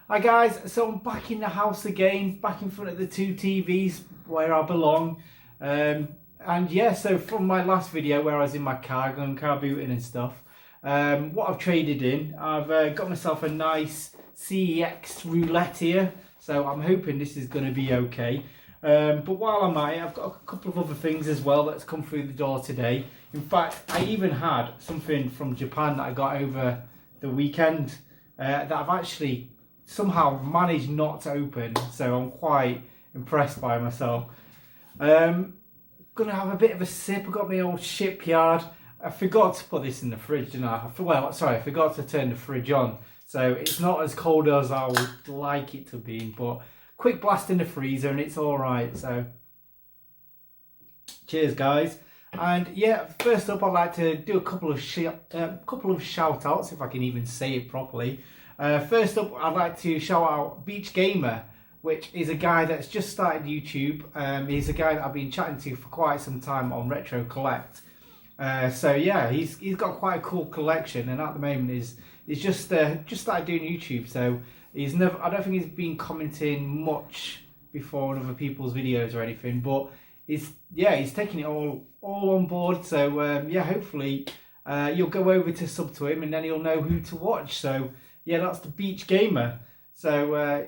Hi guys, so I'm back in the house again, back in front of the two TVs where I belong. And yeah, so from my last video where I was in my car, going car booting and stuff, what I've traded in, I've got myself a nice CEX roulette here. So I'm hoping this is going to be okay. But while I'm at it, I've got a couple of other things as well that's come through the door today. In fact, I even had something from Japan that I got over the weekend that I've actually somehow managed not to open, so I'm quite impressed by myself. Gonna have a bit of a sip. I've got my old shipyard. I forgot to put this in the fridge, didn't I? Well, sorry, I forgot to turn the fridge on, so it's not as cold as I would like it to be, but quick blast in the freezer and it's all right. So cheers guys. And yeah, first up I'd like to do a couple of shout outs, if I can even say it properly. First up, I'd like to shout out Beach Gamer, which is a guy that's just started YouTube. He's a guy that I've been chatting to for quite some time on Retro Collect. So yeah, he's got quite a cool collection, and at the moment he's just started doing YouTube. So I don't think he's been commenting much before on other people's videos or anything, but he's taking it all on board. So yeah, hopefully you'll go over to sub to him, and then he'll know who to watch. So yeah, that's the Beach Gamer. So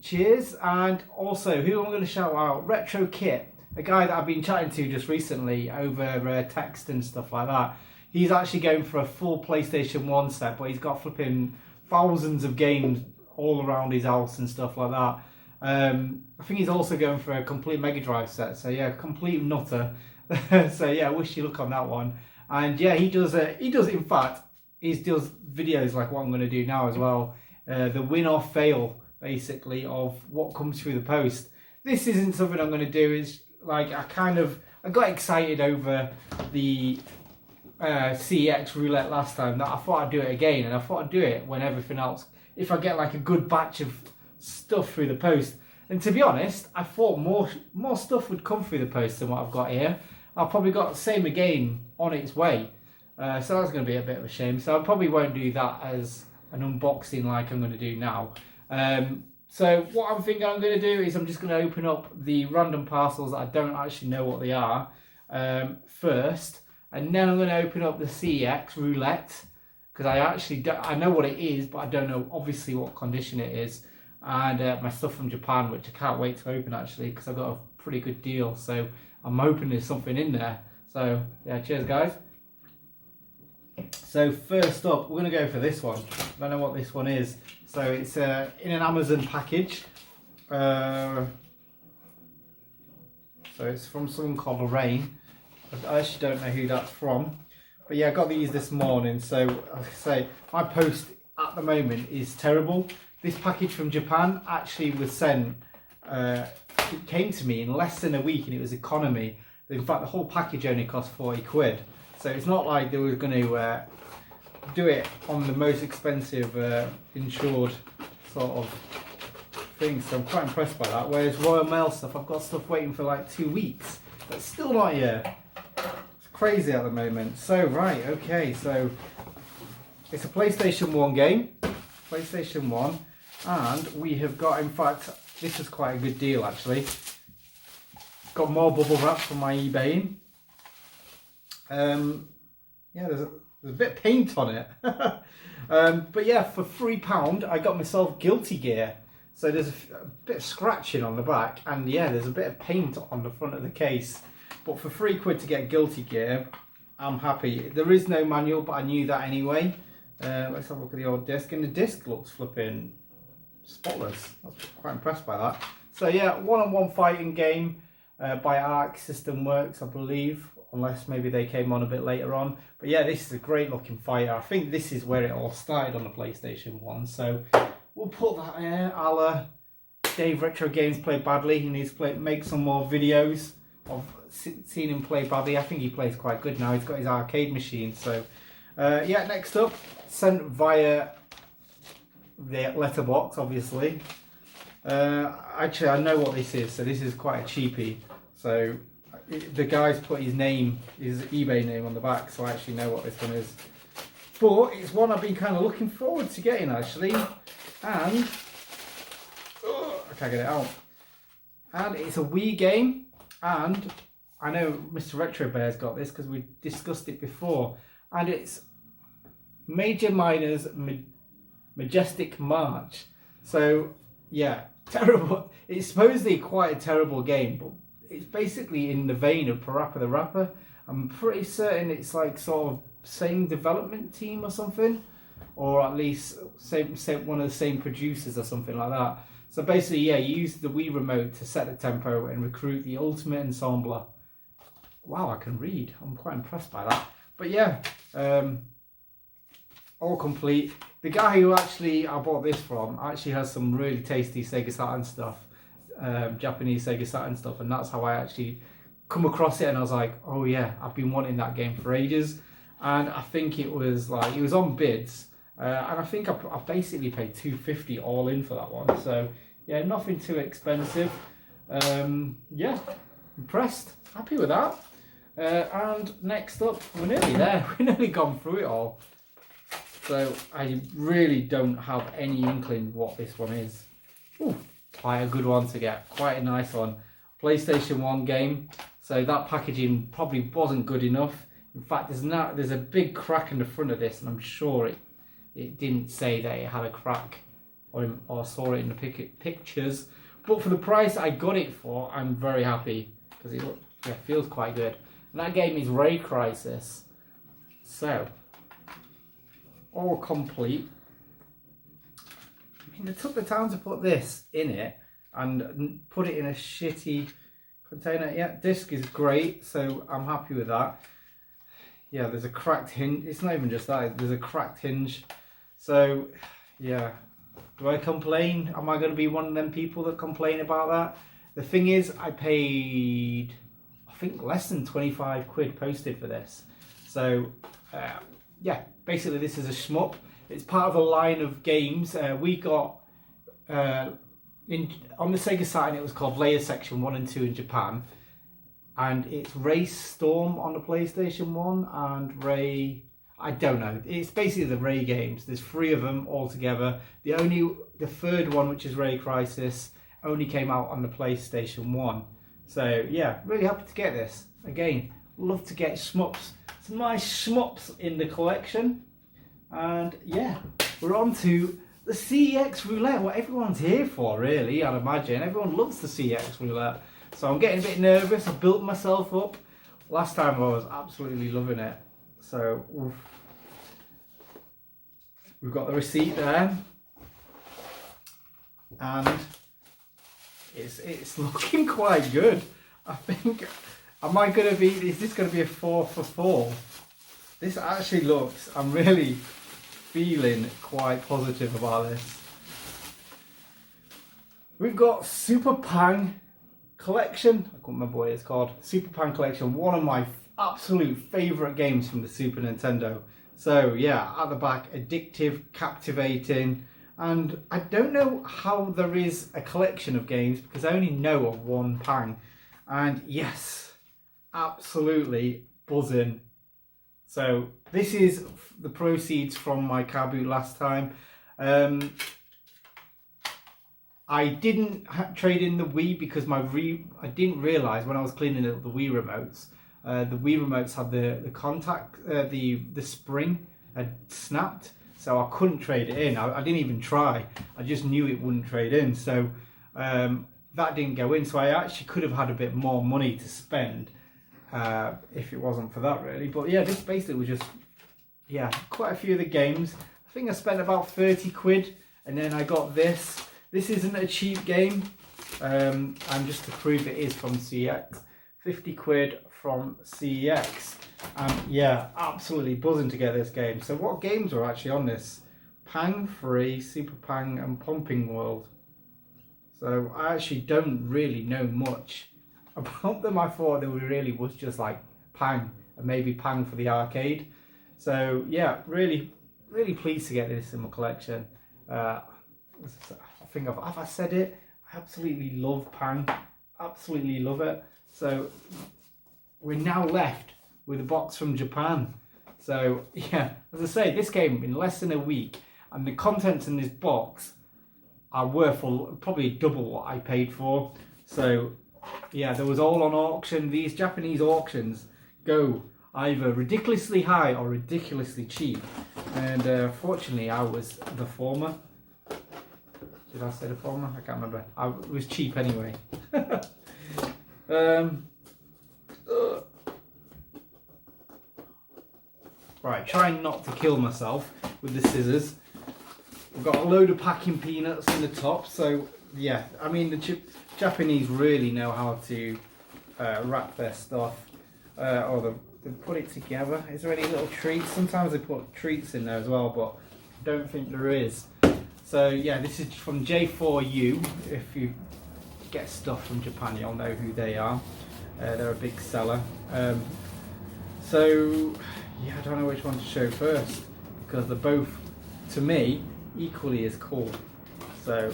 cheers. And also, who I'm going to shout out, Retro Kit, a guy that I've been chatting to just recently over text and stuff like that. He's actually going for a full PlayStation 1 set, but he's got flipping thousands of games all around his house and stuff like that. I think he's also going for a complete Mega Drive set. So yeah, complete nutter. So yeah, I wish you luck on that one. And yeah, he does in fact, he does videos like what I'm going to do now as well. The win or fail, basically, of what comes through the post. This isn't something I'm going to do. It's like I got excited over the CEX roulette last time that I thought I'd do it again, and I thought I'd do it when everything else, if I get like a good batch of stuff through the post. And to be honest, I thought more stuff would come through the post than what I've got here. I've probably got the same again on its way. So that's going to be a bit of a shame. So I probably won't do that as an unboxing like I'm going to do now. So what I'm thinking I'm going to do is I'm just going to open up the random parcels that I don't actually know what they are first. And then I'm going to open up the CEX roulette, because I know what it is, but I don't know obviously what condition it is. And my stuff from Japan, which I can't wait to open actually, because I've got a pretty good deal. So I'm hoping there's something in there. So yeah, cheers guys. So first up, we're going to go for this one. I don't know what this one is. So it's in an Amazon package. So it's from someone called Lorraine. I actually don't know who that's from. But yeah, I got these this morning. So like I say, my post at the moment is terrible. This package from Japan actually was sent, it came to me in less than a week, and it was economy. In fact, the whole package only cost 40 quid. So it's not like they were going to do it on the most expensive insured sort of thing. So I'm quite impressed by that. Whereas Royal Mail stuff, I've got stuff waiting for like 2 weeks. But still not here. It's crazy at the moment. So right, okay. So it's a PlayStation 1 game. PlayStation 1. And we have got, in fact, this is quite a good deal actually. Got more bubble wrap from my eBaying. Yeah, there's a bit of paint on it. But yeah, for £3 I got myself Guilty Gear. So there's a bit of scratching on the back, and yeah, there's a bit of paint on the front of the case. But for £3 to get Guilty Gear, I'm happy. There is no manual, but I knew that anyway. Let's have a look at the old disc, and the disc looks flipping spotless. I was quite impressed by that. So yeah, one-on-one fighting game by Arc System Works, I believe. Unless maybe they came on a bit later on. But yeah, this is a great looking fighter. I think this is where it all started on the PlayStation 1. So we'll put that there. I'll Dave Retro Games Play Badly. He needs to make some more videos of seeing him play badly. I think he plays quite good now. He's got his arcade machine. So yeah, next up, sent via the letterbox, obviously. Actually, I know what this is. So this is quite a cheapie. So the guy's put his name, his eBay name on the back, so I actually know what this one is. But it's one I've been kind of looking forward to getting actually, and can't get it out. And it's a Wii game, and I know Mr. Retro Bear's got this because we discussed it before, and it's Major Minor's Majestic March. So yeah, terrible. It's supposedly quite a terrible game, but it's basically in the vein of Parappa the Rapper. I'm pretty certain it's like sort of same development team or something, or at least same one of the same producers or something like that. So basically, yeah, you use the Wii remote to set the tempo and recruit the ultimate ensembler. Wow, I can read. I'm quite impressed by that. But yeah, all complete. The guy who actually I bought this from actually has some really tasty Sega Saturn stuff, Japanese Sega Saturn stuff, and that's how I actually come across it. And I was like, oh yeah, I've been wanting that game for ages. And I think it was on bids, and I think I basically paid $250 all in for that one. So yeah, nothing too expensive. Yeah, impressed, happy with that. And next up, we're nearly there. We've nearly gone through it all. So I really don't have any inkling what this one is. Ooh, quite a good one to get, quite a nice one. PlayStation 1 game. So that packaging probably wasn't good enough. In fact, there's a big crack in the front of this, and I'm sure it didn't say that it had a crack, or saw it in the pictures. But for the price I got it for, I'm very happy because it feels quite good. And that game is Ray Crisis. So all complete. I mean, they took the time to put this in it and put it in a shitty container. Yeah, disc is great, so I'm happy with that. Yeah, there's a cracked hinge. It's not even just that, there's a cracked hinge. So yeah, do I complain? Am I going to be one of them people that complain about that? The thing is, I paid, I think, less than 25 quid posted for this. So yeah, basically this is a shmup. It's part of a line of games. We got on the Sega Saturn, it was called Layer Section 1 and 2 in Japan, and it's Race Storm on the PlayStation 1 and Ray, I don't know, it's basically the Ray games. There's 3 of them all together. The third one, which is Ray Crisis, only came out on the PlayStation 1. So yeah, really happy to get this. Again, love to get shmups. Some nice shmups in the collection. And yeah, we're on to the CEX roulette, what everyone's here for, really, I'd imagine. Everyone loves the CEX roulette. So I'm getting a bit nervous. I built myself up. Last time I was absolutely loving it. So oof. We've got the receipt there. And it's looking quite good. I think, is this going to be a 4 for 4? This actually looks, I'm really feeling quite positive about this. We've got Super Pang Collection. I can't remember what it's called. Super Pang Collection, one of my absolute favourite games from the Super Nintendo. So yeah, at the back, addictive, captivating, and I don't know how there is a collection of games because I only know of one Pang. And yes, absolutely buzzing. So this is the proceeds from my car boot last time. I didn't trade in the Wii because I didn't realise when I was cleaning up the Wii remotes. The Wii remotes had the contact, the spring had snapped, so I couldn't trade it in. I didn't even try. I just knew it wouldn't trade in, so that didn't go in. So I actually could have had a bit more money to spend if it wasn't for that, really. But yeah, this basically was just, yeah, quite a few of the games. I think I spent about 30 quid, and then I got this. This isn't a cheap game, and just to prove it is from CEX, 50 quid from CEX, and yeah, absolutely buzzing to get this game. So what games are actually on this? Pang 3, Super Pang, and Pumping World. So I actually don't really know much about them. I thought there really was just like Pang, and maybe Pang for the arcade. So yeah, really pleased to get this in my collection. I think have I said it? I absolutely love Pang, absolutely love it. So we're now left with a box from Japan. So yeah, as I say, this came in less than a week, and the contents in this box are worth probably double what I paid for. So yeah, there was all on auction. These Japanese auctions go either ridiculously high or ridiculously cheap, and fortunately I was the former. Did I say the former? I can't remember. It was cheap anyway. Right, trying not to kill myself with the scissors. We've got a load of packing peanuts in the top, so yeah, I mean the Japanese really know how to wrap their stuff, or they put it together. Is there any little treats? Sometimes they put treats in there as well, but I don't think there is. So yeah, this is from J4U. If you get stuff from Japan, you'll know who they are. They're a big seller. So yeah, I don't know which one to show first, because they're both, to me, equally as cool. So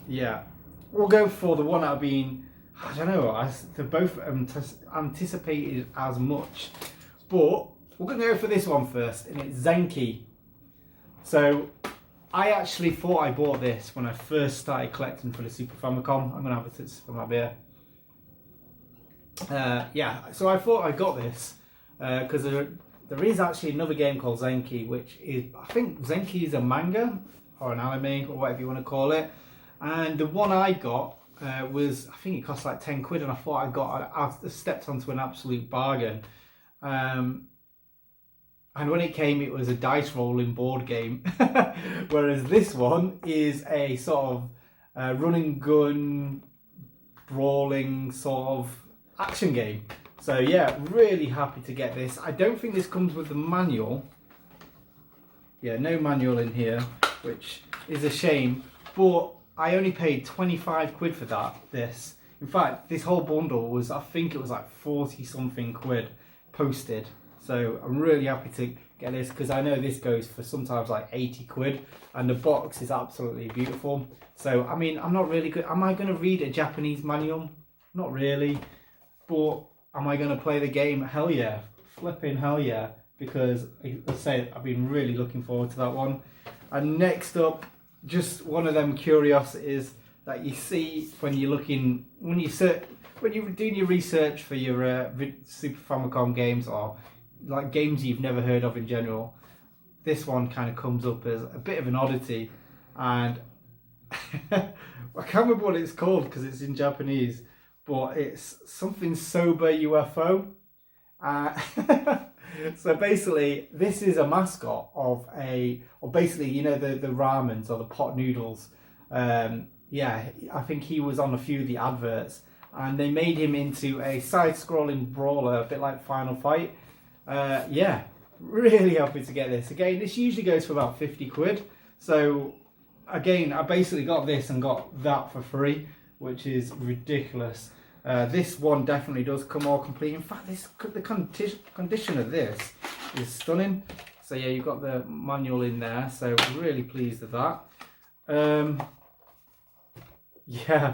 yeah, we'll go for the one I've been, I don't know, they're both anticipated as much, but we're going to go for this one first, and it's Zenki. So I actually thought I bought this when I first started collecting for the Super Famicom. I'm going to have a taste of my beer. Yeah, so I thought I got this because there is actually another game called Zenki, which is, I think Zenki is a manga or an anime or whatever you want to call it. And the one I got was, I think it cost like 10 quid, and I thought I stepped onto an absolute bargain. And when it came, it was a dice rolling board game, whereas this one is a sort of run and gun, brawling sort of action game. So yeah, really happy to get this. I don't think this comes with the manual. Yeah, no manual in here, which is a shame, but I only paid 25 quid for this. In fact, this whole bundle was, I think it was like 40 something quid posted. So I'm really happy to get this, because I know this goes for sometimes like 80 quid, and the box is absolutely beautiful. So I mean, I'm not really good. Am I going to read a Japanese manual? Not really. But am I going to play the game? Hell yeah. Flipping hell yeah. Because as I say, I've been really looking forward to that one. And next up, just one of them curiosities that you see when you're looking, when you're doing your research for your Super Famicom games, or like games you've never heard of in general. This one kind of comes up as a bit of an oddity, and I can't remember what it's called because it's in Japanese, but it's something sober UFO. So basically, this is a mascot of or basically, you know, the ramens or the pot noodles. Yeah, I think he was on a few of the adverts, and they made him into a side-scrolling brawler, a bit like Final Fight. Yeah, really happy to get this. Again, this usually goes for about 50 quid. So again, I basically got this and got that for free, which is ridiculous. This one definitely does come more complete. In fact, the condition of this is stunning. So yeah, you've got the manual in there, so really pleased with that. Yeah,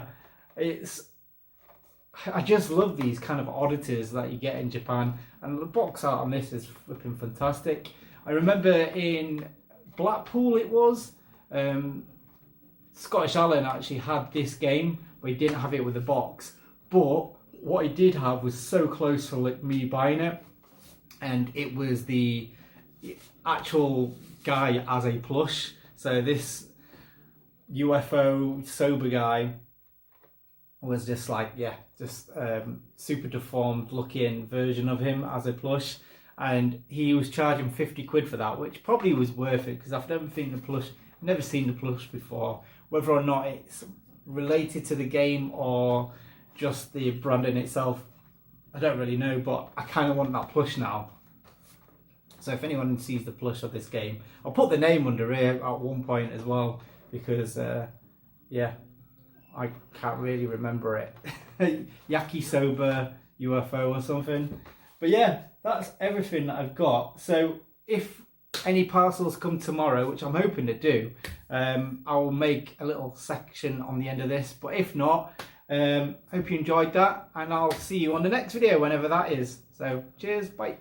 I just love these kind of oddities that you get in Japan, and the box art on this is flipping fantastic. I remember in Blackpool it was, Scottish Allen actually had this game, but he didn't have it with the box. But what he did have was so close to like me buying it, and it was the actual guy as a plush. So this UFO sober guy was just like, yeah, just super deformed looking version of him as a plush, and he was charging 50 quid for that, which probably was worth it, because I've never seen the plush before. Whether or not it's related to the game or just the branding itself, I don't really know, but I kind of want that plush now. So if anyone sees the plush of this game, I'll put the name under here at one point as well, because yeah, I can't really remember it. Yakisoba UFO or something. But yeah, that's everything that I've got. So if any parcels come tomorrow, which I'm hoping to do, I'll make a little section on the end of this. But if not, hope you enjoyed that, and I'll see you on the next video whenever that is. So cheers, bye.